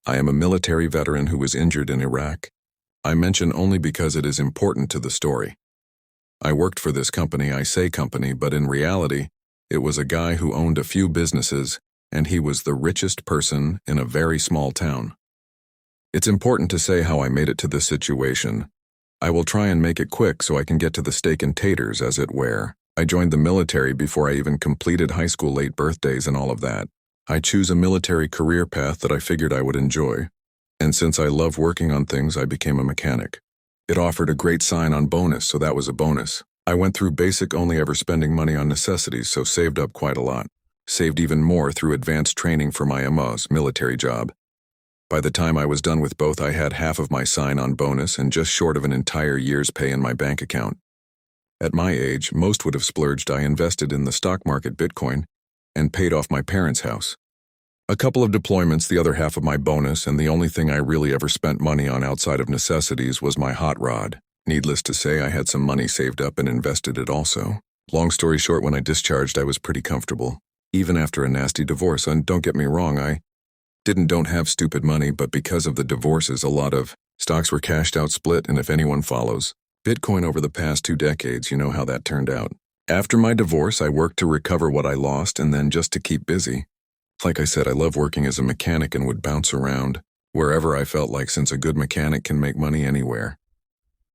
I am a military veteran who was injured in Iraq. I mention only because it is important to the story. I worked for this company, I say company, but in reality, it was a guy who owned a few businesses, and he was the richest person in a very small town. It's important to say how I made it to this situation. I will try and make it quick so I can get to the steak and taters, as it were. I joined the military before I even completed high school, late birthdays and all of that. I choose a military career path that I figured I would enjoy. And since I love working on things, I became a mechanic. It offered a great sign-on bonus, so that was a bonus. I went through basic, only ever spending money on necessities, so saved up quite a lot. Saved even more through advanced training for my MOS military job. By the time I was done with both, I had half of my sign-on bonus and just short of an entire year's pay in my bank account. At my age, most would have splurged. I invested in the stock market, Bitcoin, and paid off my parents' house. A couple of deployments, the other half of my bonus, and the only thing I really ever spent money on outside of necessities was my hot rod. Needless to say, I had some money saved up and invested it also. Long story short, when I discharged, I was pretty comfortable. Even after a nasty divorce, and don't get me wrong, I don't have stupid money, but because of the divorces, a lot of stocks were cashed out, split, and if anyone follows Bitcoin over the past 2 decades, you know how that turned out. After my divorce, I worked to recover what I lost and then just to keep busy. Like I said, I love working as a mechanic and would bounce around wherever I felt like, since a good mechanic can make money anywhere.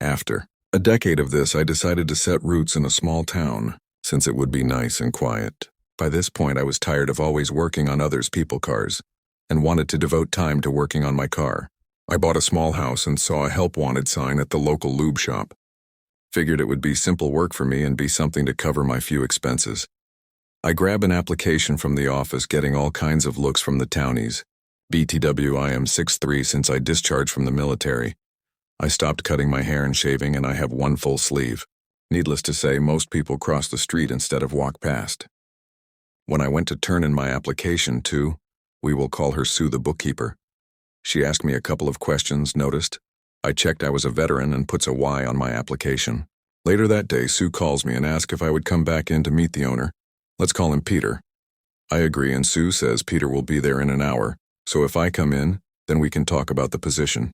After a decade of this, I decided to set roots in a small town, since it would be nice and quiet. By this point, I was tired of always working on others' people cars and wanted to devote time to working on my car. I bought a small house and saw a help wanted sign at the local lube shop. Figured it would be simple work for me and be something to cover my few expenses. I grab an application from the office, getting all kinds of looks from the townies. BTW, I am 6'3" since I discharged from the military. I stopped cutting my hair and shaving, and I have one full sleeve. Needless to say, most people cross the street instead of walk past. When I went to turn in my application to, we will call her Sue, the bookkeeper, she asked me a couple of questions, noticed. I checked I was a veteran and puts a Y on my application. Later that day, Sue calls me and asks if I would come back in to meet the owner. Let's call him Peter. I agree, and Sue says Peter will be there in an hour, so if I come in, then we can talk about the position.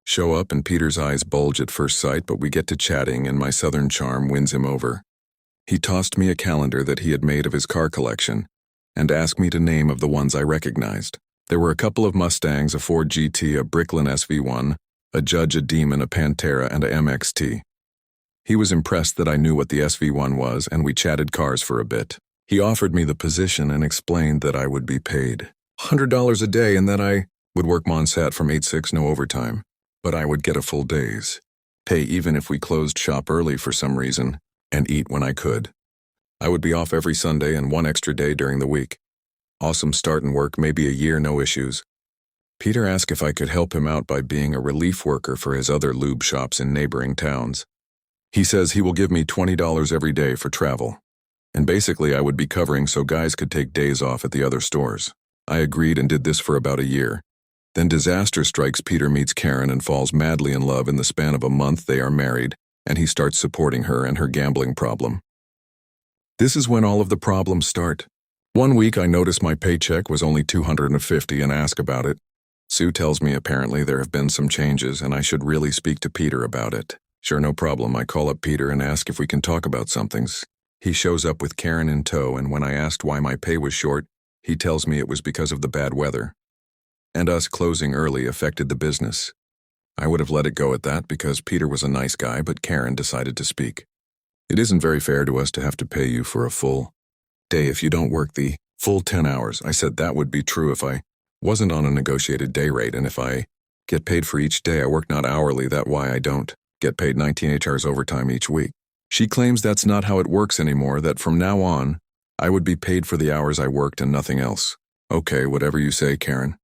Show up and Peter's eyes bulge at first sight, but we get to chatting and my southern charm wins him over. He tossed me a calendar that he had made of his car collection and asked me to name of the ones I recognized. There were a couple of Mustangs, a Ford GT, a Bricklin SV1, a Judge, a Demon, a Pantera, and a MXT. He was impressed that I knew what the SV1 was, and we chatted cars for a bit. He offered me the position and explained that I would be paid $100 a day and that I would work Monsat from 8-6, no overtime, but I would get a full day's pay even if we closed shop early for some reason, and eat when I could. I would be off every Sunday and 1 extra day during the week. Awesome start in work, maybe a year, no issues. Peter asked if I could help him out by being a relief worker for his other lube shops in neighboring towns. He says he will give me $20 every day for travel. And basically I would be covering so guys could take days off at the other stores. I agreed and did this for about a year. Then disaster strikes. Peter meets Karen and falls madly in love. In the span of a month they are married, and he starts supporting her and her gambling problem. This is when all of the problems start. One week I notice my paycheck was only $250 and ask about it. Sue tells me apparently there have been some changes and I should really speak to Peter about it. Sure, no problem. I call up Peter and ask if we can talk about somethings. He shows up with Karen in tow, and when I asked why my pay was short, he tells me it was because of the bad weather. And us closing early affected the business. I would have let it go at that because Peter was a nice guy, but Karen decided to speak. It isn't very fair to us to have to pay you for a full day if you don't work the full 10 hours. I said that would be true if I wasn't on a negotiated day rate, and if I get paid for each day I work, not hourly, that's why I don't get paid 19 hours overtime each week. She claims that's not how it works anymore, that from now on, I would be paid for the hours I worked and nothing else. Okay, whatever you say, Karen.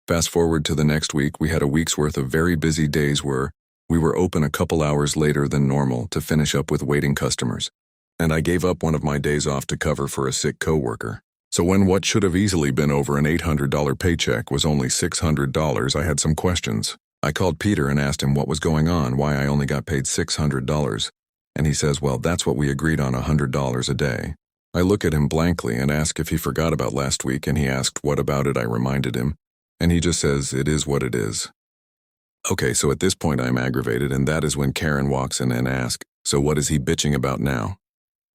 Fast forward to the next week, we had a week's worth of very busy days where we were open a couple hours later than normal to finish up with waiting customers. And I gave up one of my days off to cover for a sick coworker. So when what should have easily been over an $800 paycheck was only $600, I had some questions. I called Peter and asked him what was going on, why I only got paid $600. And he says, well, that's what we agreed on, $100 a day. I look at him blankly and ask if he forgot about last week, and he asked what about it. I reminded him. And he just says, it is what it is. Okay, so at this point I'm aggravated, and that is when Karen walks in and asks, so what is he bitching about now?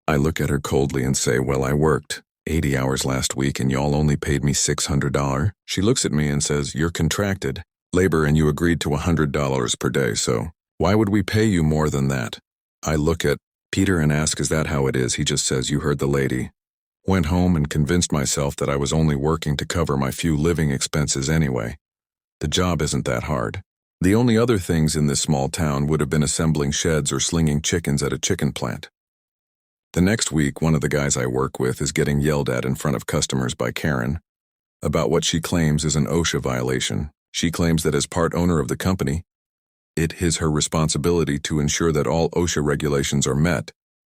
I look at her coldly and say, well, I worked 80 hours last week and y'all only paid me $600. She looks at me and says, you're contracted labor and you agreed to $100 per day, so why would we pay you more than that? I look at Peter and ask, is that how it is? He just says, you heard the lady. Went home and convinced myself that I was only working to cover my few living expenses anyway. The job isn't that hard. The only other things in this small town would have been assembling sheds or slinging chickens at a chicken plant. The next week, one of the guys I work with is getting yelled at in front of customers by Karen about what she claims is an OSHA violation. She claims that as part owner of the company, it is her responsibility to ensure that all OSHA regulations are met,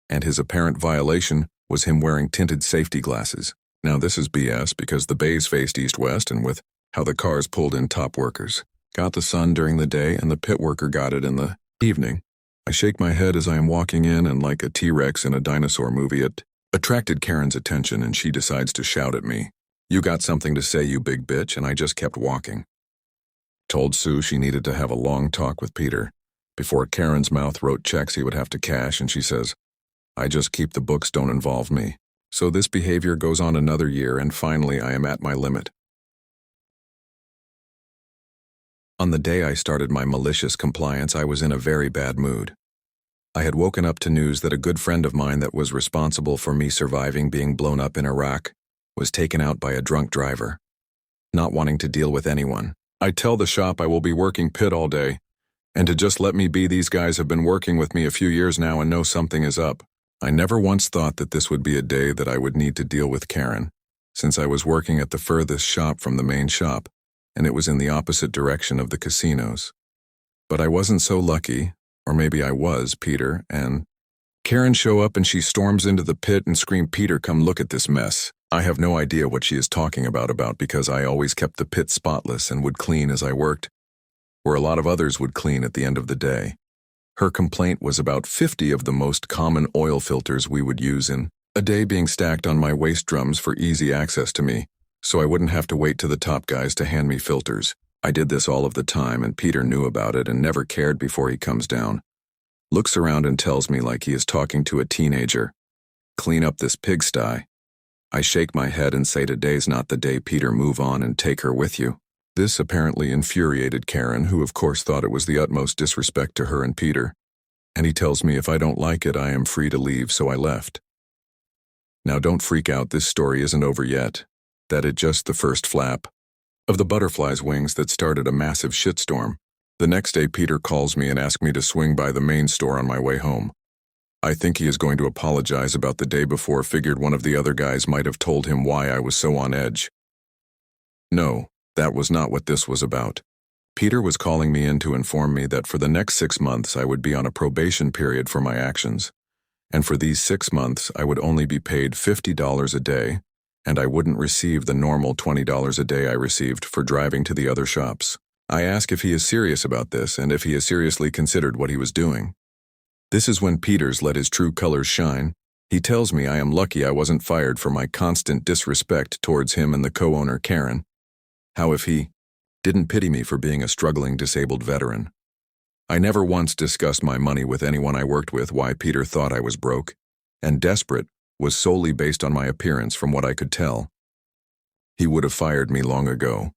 and his apparent violation was him wearing tinted safety glasses. Now this is BS because the bays faced east-west, and with how the cars pulled in top workers got the sun during the day and the pit worker got it in the evening. I shake my head as I am walking in, and like a T-Rex in a dinosaur movie, it attracted Karen's attention and she decides to shout at me, "You got something to say, you big bitch," and I just kept walking. Told Sue she needed to have a long talk with Peter. Before Karen's mouth wrote checks he would have to cash, and she says, "I just keep the books, don't involve me." So this behavior goes on another year, and finally I am at my limit. On the day I started my malicious compliance, I was in a very bad mood. I had woken up to news that a good friend of mine that was responsible for me surviving being blown up in Iraq was taken out by a drunk driver. Not wanting to deal with anyone, I tell the shop I will be working pit all day, and to just let me be. These guys have been working with me a few years now and know something is up. I never once thought that this would be a day that I would need to deal with Karen, since I was working at the furthest shop from the main shop, and it was in the opposite direction of the casinos. But I wasn't so lucky, or maybe I was, Peter, and Karen show up and she storms into the pit and scream, "Peter, come look at this mess." I have no idea what she is talking about because I always kept the pit spotless and would clean as I worked, where a lot of others would clean at the end of the day. Her complaint was about 50 of the most common oil filters we would use in a day being stacked on my waste drums for easy access to me, so I wouldn't have to wait to the top guys to hand me filters. I did this all of the time, and Peter knew about it and never cared before he comes down. Looks around and tells me like he is talking to a teenager, "Clean up this pigsty." I shake my head and say, "Today's not the day, Peter, move on and take her with you." This apparently infuriated Karen, who of course thought it was the utmost disrespect to her and Peter, and he tells me if I don't like it I am free to leave, so I left. Now don't freak out, this story isn't over yet. That is just the first flap of the butterfly's wings that started a massive shitstorm. The next day Peter calls me and asks me to swing by the main store on my way home. I think he is going to apologize about the day before, figured one of the other guys might have told him why I was so on edge. No, that was not what this was about. Peter was calling me in to inform me that for the next 6 months I would be on a probation period for my actions, and for these 6 months I would only be paid $50 a day, and I wouldn't receive the normal $20 a day I received for driving to the other shops. I ask if he is serious about this and if he has seriously considered what he was doing. This is when Peter's let his true colors shine. He tells me I am lucky I wasn't fired for my constant disrespect towards him and the co-owner Karen. How if he didn't pity me for being a struggling disabled veteran? I never once discussed my money with anyone I worked with. Why Peter thought I was broke and desperate was solely based on my appearance, from what I could tell. He would have fired me long ago.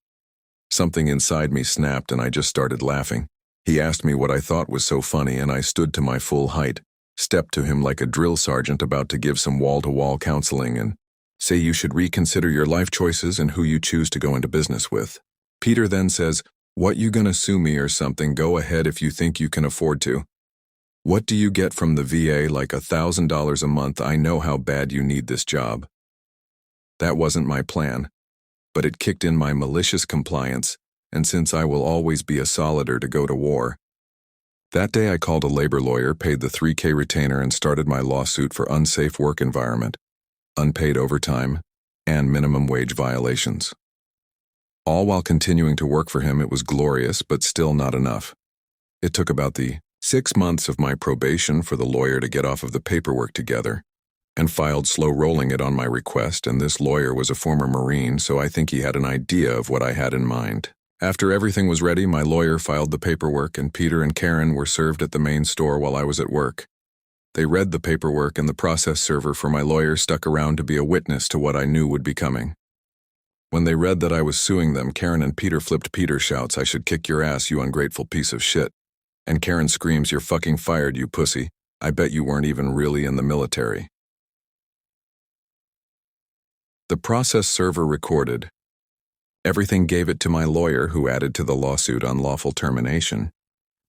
Something inside me snapped and I just started laughing. He asked me what I thought was so funny, and I stood to my full height, stepped to him like a drill sergeant about to give some wall-to-wall counseling and say you should reconsider your life choices and who you choose to go into business with. Peter then says, "What, you gonna sue me or something? Go ahead if you think you can afford to. What do you get from the VA? Like $1,000 a month? I know how bad you need this job." That wasn't my plan, but it kicked in my malicious compliance, and since I will always be a solider to go to war. That day I called a labor lawyer, paid the $3,000 retainer, and started my lawsuit for unsafe work environment, unpaid overtime, and minimum wage violations. All while continuing to work for him. It was glorious, but still not enough. It took about the 6 months of my probation for the lawyer to get off of the paperwork together, and filed slow rolling it on my request, and this lawyer was a former Marine, so I think he had an idea of what I had in mind. After everything was ready, my lawyer filed the paperwork, and Peter and Karen were served at the main store while I was at work. They read the paperwork, and the process server for my lawyer stuck around to be a witness to what I knew would be coming. When they read that I was suing them, Karen and Peter flipped. Peter shouts, "I should kick your ass, you ungrateful piece of shit." And Karen screams, "You're fucking fired, you pussy. I bet you weren't even really in the military." The process server recorded. Everything gave it to my lawyer, who added to the lawsuit unlawful termination,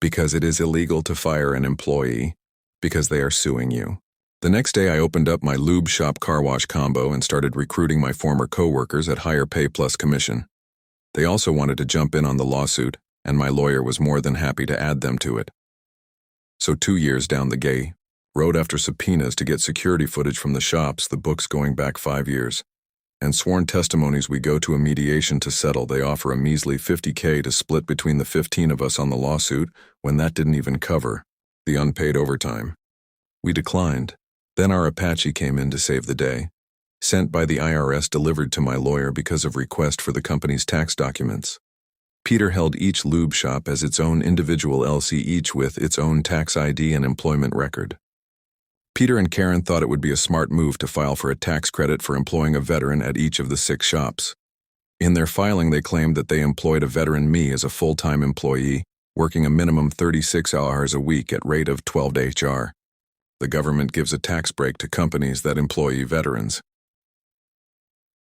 because it is illegal to fire an employee, because they are suing you. The next day I opened up my lube shop car wash combo and started recruiting my former co-workers at higher pay plus commission. They also wanted to jump in on the lawsuit, and my lawyer was more than happy to add them to it. So 2 years down the gate, wrote after subpoenas to get security footage from the shops, the books going back 5 years, and sworn testimonies. We go to a mediation to settle. They offer a measly $50K to split between the 15 of us on the lawsuit, when that didn't even cover the unpaid overtime. We declined. Then our Apache came in to save the day, sent by the IRS, delivered to my lawyer because of request for the company's tax documents. Peter held each lube shop as its own individual LC, each with its own tax ID and employment record. Peter and Karen thought it would be a smart move to file for a tax credit for employing a veteran at each of the 6 shops. In their filing, they claimed that they employed a veteran, me, as a full-time employee, working a minimum 36 hours a week at rate of 12 HR. The government gives a tax break to companies that employ veterans.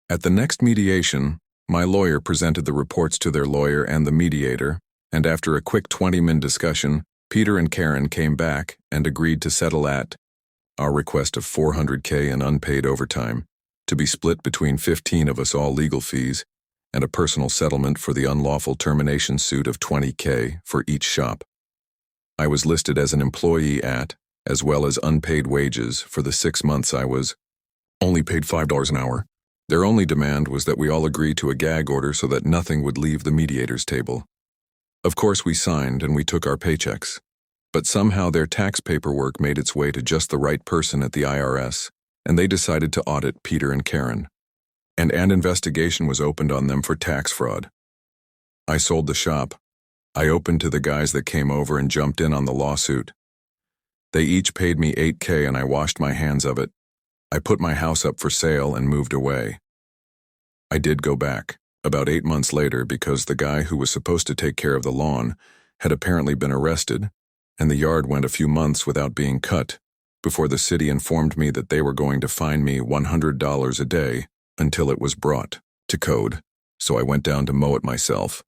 At the next mediation, my lawyer presented the reports to their lawyer and the mediator, and after a quick 20-minute discussion, Peter and Karen came back and agreed to settle at our request of $400K in unpaid overtime, to be split between 15 of us, all legal fees, and a personal settlement for the unlawful termination suit of $20K for each shop. I was listed as an employee at, as well as unpaid wages for the 6 months I was only paid $5 an hour. Their only demand was that we all agree to a gag order so that nothing would leave the mediator's table. Of course we signed and we took our paychecks, but somehow their tax paperwork made its way to just the right person at the IRS, and they decided to audit Peter and Karen. And an investigation was opened on them for tax fraud. I sold the shop. I opened to the guys that came over and jumped in on the lawsuit. They each paid me $8K and I washed my hands of it. I put my house up for sale and moved away. I did go back, about 8 months later, because the guy who was supposed to take care of the lawn had apparently been arrested, and the yard went a few months without being cut, before the city informed me that they were going to fine me $100 a day until it was brought to code, so I went down to mow it myself.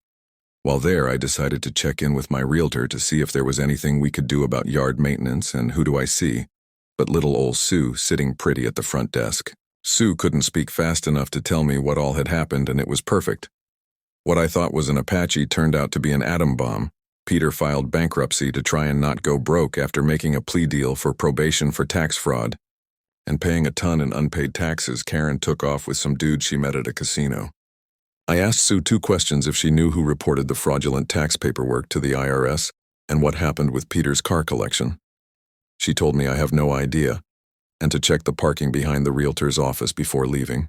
While there, I decided to check in with my realtor to see if there was anything we could do about yard maintenance, and who do I see but little old Sue sitting pretty at the front desk. Sue couldn't speak fast enough to tell me what all had happened, and it was perfect. What I thought was an Apache turned out to be an atom bomb. Peter filed bankruptcy to try and not go broke after making a plea deal for probation for tax fraud and paying a ton in unpaid taxes. Karen took off with some dude she met at a casino. I asked Sue 2 questions: if she knew who reported the fraudulent tax paperwork to the IRS, and what happened with Peter's car collection. She told me I have no idea, and to check the parking behind the realtor's office before leaving.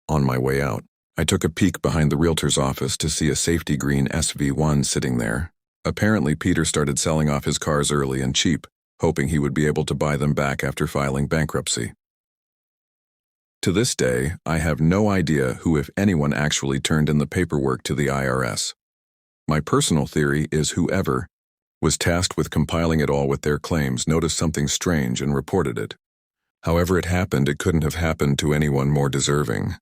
On my way out, I took a peek behind the realtor's office to see a safety green SV1 sitting there. Apparently Peter started selling off his cars early and cheap, hoping he would be able to buy them back after filing bankruptcy. To this day, I have no idea who, if anyone, actually turned in the paperwork to the IRS. My personal theory is whoever was tasked with compiling it all with their claims noticed something strange and reported it. However it happened, it couldn't have happened to anyone more deserving.